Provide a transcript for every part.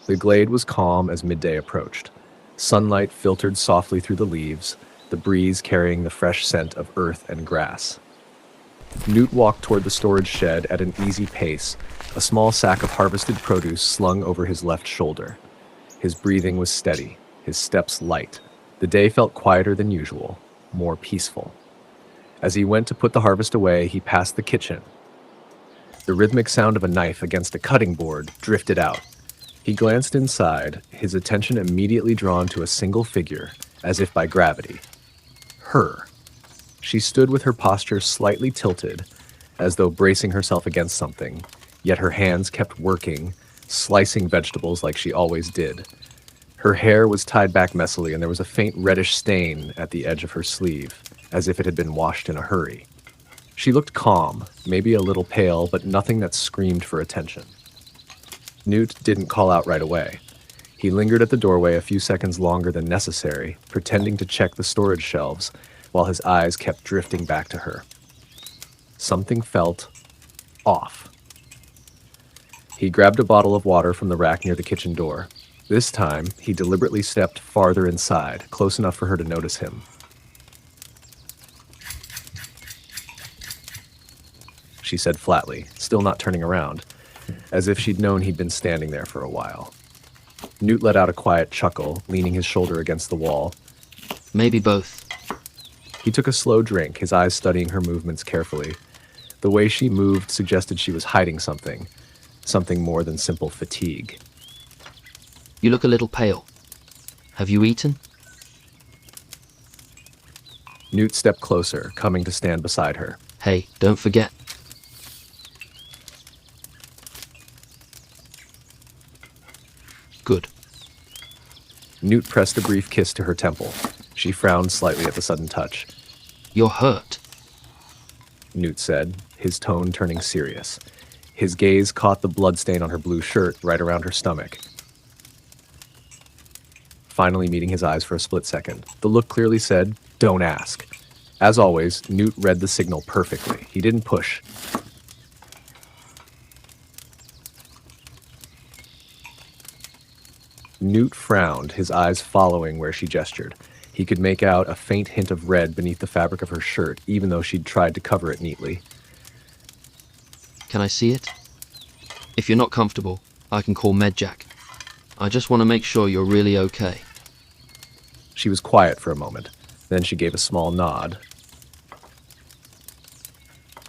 The glade was calm as midday approached. Sunlight filtered softly through the leaves, the breeze carrying the fresh scent of earth and grass. Newt walked toward the storage shed at an easy pace, a small sack of harvested produce slung over his left shoulder. His breathing was steady, his steps light. The day felt quieter than usual, more peaceful. As he went to put the harvest away, he passed the kitchen. The rhythmic sound of a knife against a cutting board drifted out. He glanced inside, his attention immediately drawn to a single figure, as if by gravity. Her. She stood with her posture slightly tilted, as though bracing herself against something, yet her hands kept working, slicing vegetables like she always did. Her hair was tied back messily, and there was a faint reddish stain at the edge of her sleeve, as if it had been washed in a hurry. She looked calm, maybe a little pale, but nothing that screamed for attention. Newt didn't call out right away. He lingered at the doorway a few seconds longer than necessary, pretending to check the storage shelves, while his eyes kept drifting back to her. Something felt off. He grabbed a bottle of water from the rack near the kitchen door. This time, he deliberately stepped farther inside, close enough for her to notice him. She said flatly, still not turning around, as if she'd known he'd been standing there for a while. Newt let out a quiet chuckle, leaning his shoulder against the wall. Maybe both. He took a slow drink, his eyes studying her movements carefully. The way she moved suggested she was hiding something more than simple fatigue. You look a little pale. Have you eaten? Newt stepped closer, coming to stand beside her. Hey, don't forget. Good. Newt pressed a brief kiss to her temple. She frowned slightly at the sudden touch. You're hurt. Newt said, his tone turning serious. His gaze caught the bloodstain on her blue shirt right around her stomach. Finally meeting his eyes for a split second, the look clearly said, "Don't ask." As always, Newt read the signal perfectly. He didn't push. Newt frowned, his eyes following where she gestured. He could make out a faint hint of red beneath the fabric of her shirt, even though she'd tried to cover it neatly. Can I see it? If you're not comfortable, I can call MedJack. I just want to make sure you're really okay. She was quiet for a moment. Then she gave a small nod.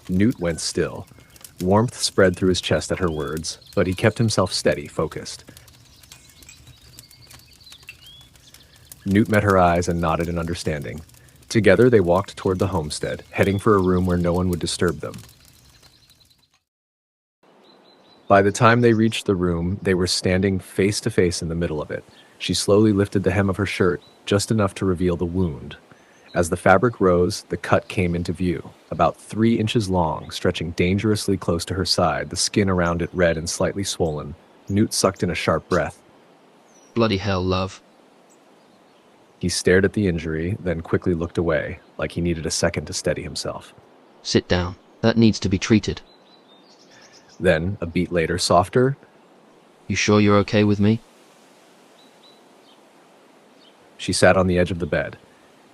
Newt went still. Warmth spread through his chest at her words, but he kept himself steady, focused. Newt met her eyes and nodded in understanding. Together they walked toward the homestead, heading for a room where no one would disturb them. By the time they reached the room, they were standing face to face in the middle of it. She slowly lifted the hem of her shirt, just enough to reveal the wound. As the fabric rose, the cut came into view, about 3 inches long, stretching dangerously close to her side, the skin around it red and slightly swollen. Newt sucked in a sharp breath. Bloody hell, love. He stared at the injury, then quickly looked away, like he needed a second to steady himself. Sit down. That needs to be treated. Then, a beat later, softer. You sure you're okay with me? She sat on the edge of the bed.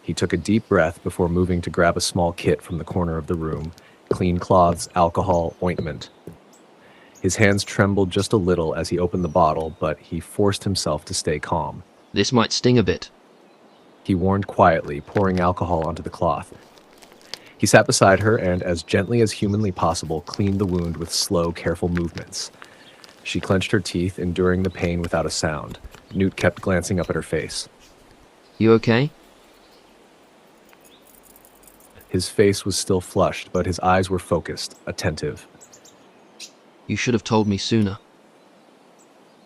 He took a deep breath before moving to grab a small kit from the corner of the room. Clean cloths, alcohol, ointment. His hands trembled just a little as he opened the bottle, but he forced himself to stay calm. This might sting a bit. He warned quietly, pouring alcohol onto the cloth. He sat beside her and, as gently as humanly possible, cleaned the wound with slow, careful movements. She clenched her teeth, enduring the pain without a sound. Newt kept glancing up at her face. You okay? His face was still flushed, but his eyes were focused, attentive. You should have told me sooner.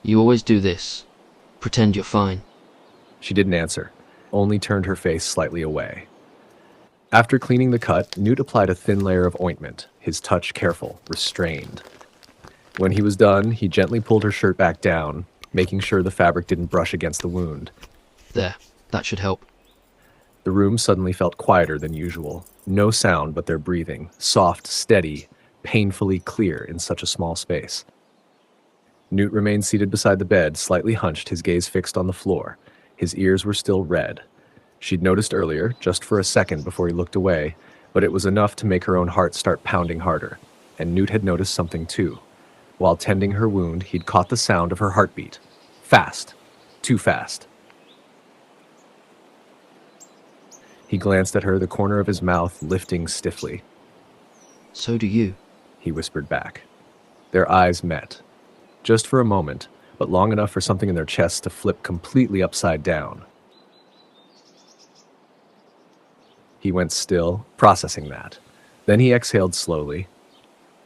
You always do this. Pretend you're fine. She didn't answer, only turned her face slightly away. After cleaning the cut, Newt applied a thin layer of ointment, his touch careful, restrained. When he was done, he gently pulled her shirt back down, making sure the fabric didn't brush against the wound. There, that should help. The room suddenly felt quieter than usual. No sound but their breathing, soft, steady, painfully clear in such a small space. Newt remained seated beside the bed, slightly hunched, his gaze fixed on the floor. His ears were still red. She'd noticed earlier, just for a second before he looked away, but it was enough to make her own heart start pounding harder. And Newt had noticed something too. While tending her wound, he'd caught the sound of her heartbeat. Fast. Too fast. He glanced at her, the corner of his mouth lifting stiffly. So do you. He whispered back. Their eyes met. Just for a moment, but long enough for something in their chests to flip completely upside down. He went still, processing that. Then he exhaled slowly.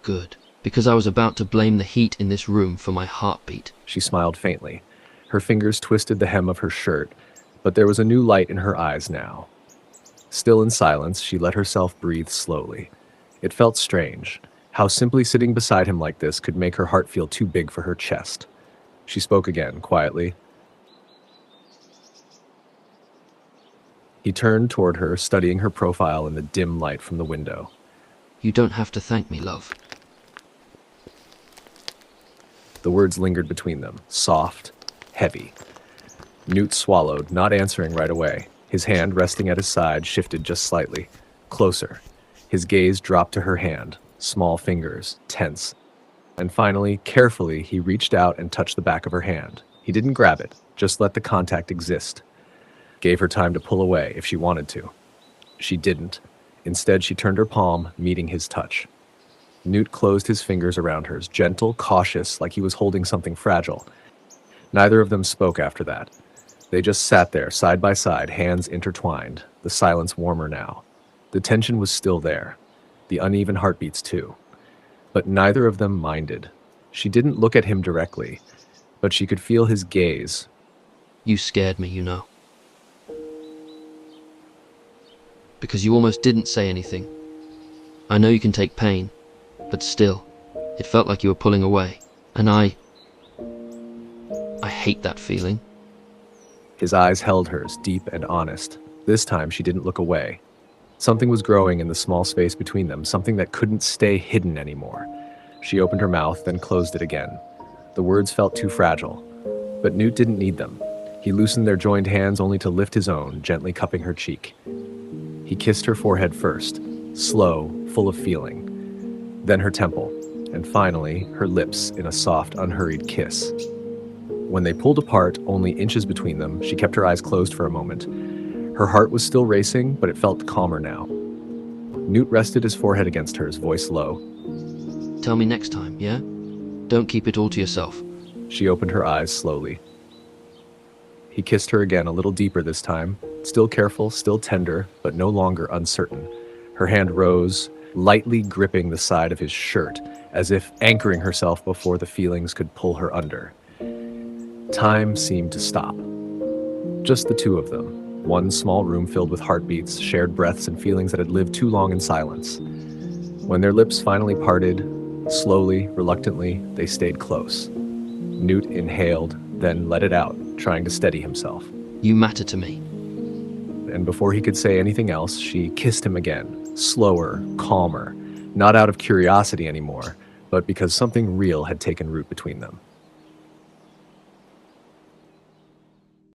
Good. Because I was about to blame the heat in this room for my heartbeat. She smiled faintly. Her fingers twisted the hem of her shirt, but there was a new light in her eyes now. Still in silence, she let herself breathe slowly. It felt strange, how simply sitting beside him like this could make her heart feel too big for her chest. She spoke again, quietly. He turned toward her, studying her profile in the dim light from the window. You don't have to thank me, love. The words lingered between them, soft, heavy. Newt swallowed, not answering right away. His hand, resting at his side, shifted just slightly. Closer. His gaze dropped to her hand, small fingers, tense. And finally, carefully, he reached out and touched the back of her hand. He didn't grab it, just let the contact exist. Gave her time to pull away if she wanted to. She didn't. Instead, she turned her palm, meeting his touch. Newt closed his fingers around hers, gentle, cautious, like he was holding something fragile. Neither of them spoke after that. They just sat there, side by side, hands intertwined, the silence warmer now. The tension was still there, the uneven heartbeats too. But neither of them minded. She didn't look at him directly, but she could feel his gaze. You scared me, you know. Because you almost didn't say anything. I know you can take pain, but still, it felt like you were pulling away. And I hate that feeling. His eyes held hers, deep and honest. This time she didn't look away. Something was growing in the small space between them, something that couldn't stay hidden anymore. She opened her mouth, then closed it again. The words felt too fragile, but Newt didn't need them. He loosened their joined hands only to lift his own, gently cupping her cheek. He kissed her forehead first, slow, full of feeling, then her temple, and finally her lips in a soft, unhurried kiss. When they pulled apart, only inches between them, she kept her eyes closed for a moment. Her heart was still racing, but it felt calmer now. Newt rested his forehead against hers, voice low. Tell me next time, yeah? Don't keep it all to yourself. She opened her eyes slowly. He kissed her again, a little deeper this time, still careful, still tender, but no longer uncertain. Her hand rose, lightly gripping the side of his shirt, as if anchoring herself before the feelings could pull her under. Time seemed to stop. Just the two of them, one small room filled with heartbeats, shared breaths, and feelings that had lived too long in silence. When their lips finally parted, slowly, reluctantly, they stayed close. Newt inhaled, then let it out, trying to steady himself. You matter to me. And before he could say anything else, she kissed him again, slower, calmer, not out of curiosity anymore, but because something real had taken root between them.